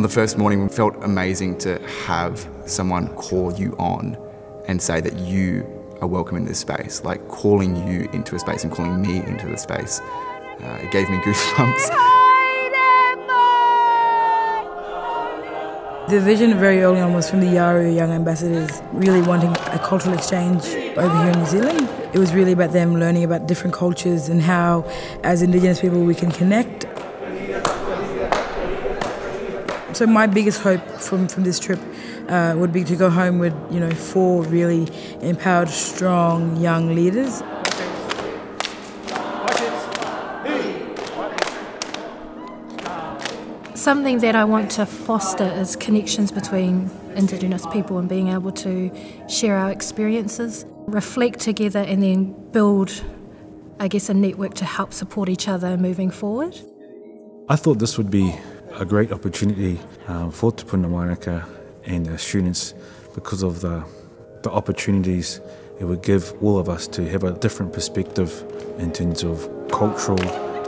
On the first morning, it felt amazing to have someone call you on and say that you are welcome in this space, like calling you into a space and calling me into the space. It gave me goosebumps. The vision very early on was from the Yawuru young ambassadors really wanting a cultural exchange over here in New Zealand. It was really about them learning about different cultures and how, as Indigenous people, we can connect. So my biggest hope from this trip would be to go home with 4 really empowered, strong young leaders. Something that I want to foster is connections between Indigenous people and being able to share our experiences, reflect together and then build, I guess, a network to help support each other moving forward. I thought this would be a great opportunity for Te Puna Wanaka and the students because of the opportunities it would give all of us to have a different perspective in terms of cultural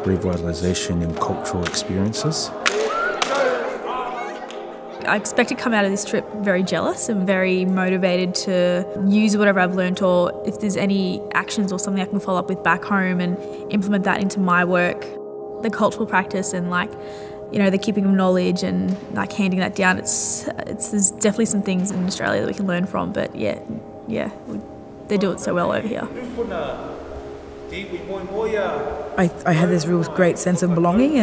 revitalisation and cultural experiences. I expect to come out of this trip very jealous and very motivated to use whatever I've learnt, or if there's any actions or something I can follow up with back home and implement that into my work. The cultural practice and the keeping of knowledge and handing that down, there's definitely some things in Australia that we can learn from, but yeah, they do it so well over here. I had this real great sense of belonging,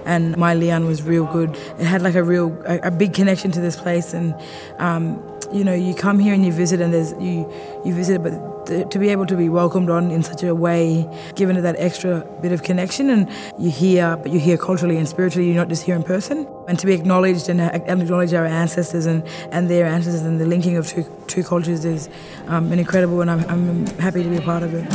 and my lian was real good. It had like a big connection to this place, and you come here and you visit, and you visit, but to be able to be welcomed on in such a way, given it that extra bit of connection, and you hear culturally and spiritually, you're not just here in person, and to be acknowledged and acknowledge our ancestors and their ancestors, and the linking of two cultures is incredible, and I'm happy to be a part of it.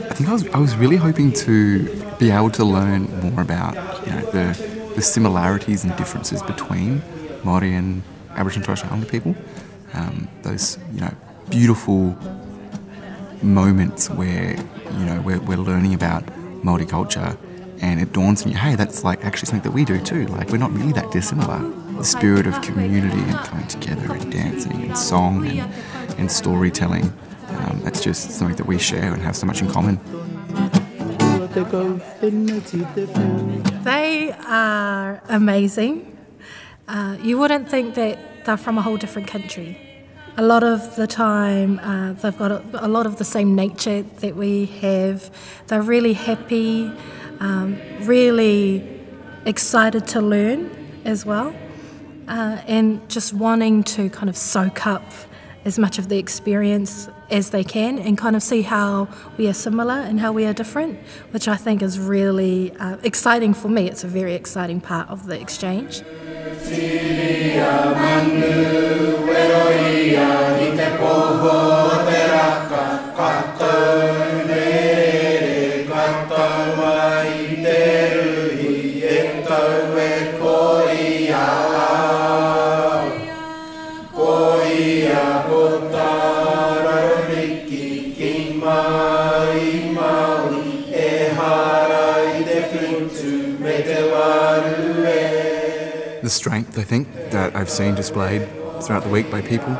I think I was really hoping to be able to learn more about the similarities and differences between Māori and Aboriginal and Torres Strait Islander people. Those beautiful moments where we're learning about Māori culture, and it dawns on you, hey, that's actually something that we do too. We're not really that dissimilar. The spirit of community and coming together and dancing and song and storytelling, that's just something that we share and have so much in common. They are amazing. You wouldn't think that they're from a whole different country. A lot of the time, they've got a lot of the same nature that we have. They're really happy, really excited to learn as well, and just wanting to kind of soak up as much of the experience as they can and kind of see how we are similar and how we are different, which I think is really exciting for me. It's a very exciting part of the exchange. The strength, I think, that I've seen displayed throughout the week by people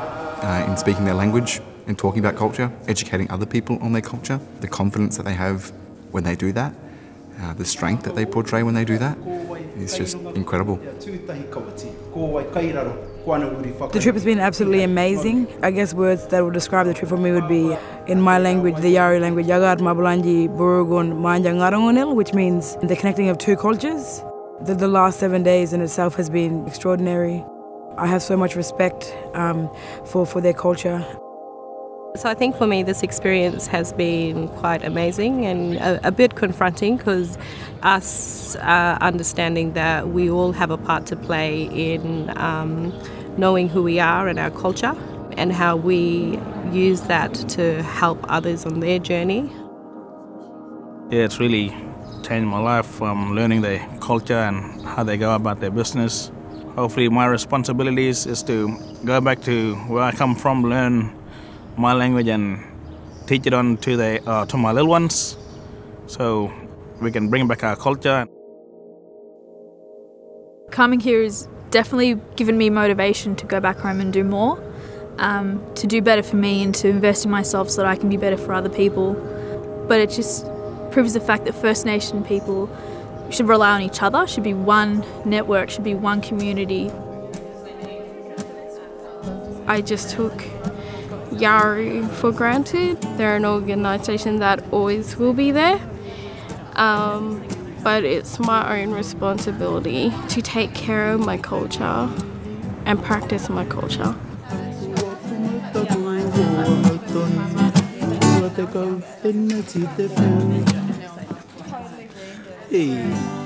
in speaking their language and talking about culture, educating other people on their culture, the confidence that they have when they do that, the strength that they portray when they do that, is just incredible. The trip has been absolutely amazing. I guess words that would describe the trip for me would be, in my language, the Yawuru language, Nyamba Buru Yawuru, which means the connecting of two cultures. The last 7 days in itself has been extraordinary. I have so much respect for their culture. So I think for me this experience has been quite amazing and a bit confronting, because us understanding that we all have a part to play in knowing who we are and our culture and how we use that to help others on their journey. Yeah, it's really changed my life from learning their culture and how they go about their business. Hopefully my responsibilities is to go back to where I come from, learn my language and teach it on to my little ones so we can bring back our culture. Coming here has definitely given me motivation to go back home and do more, to do better for me and to invest in myself so that I can be better for other people. But it just proves the fact that First Nation people should rely on each other, should be one network, should be one community. I just took Yawuru for granted. They're an organisation that always will be there, but it's my own responsibility to take care of my culture and practice my culture. Hey.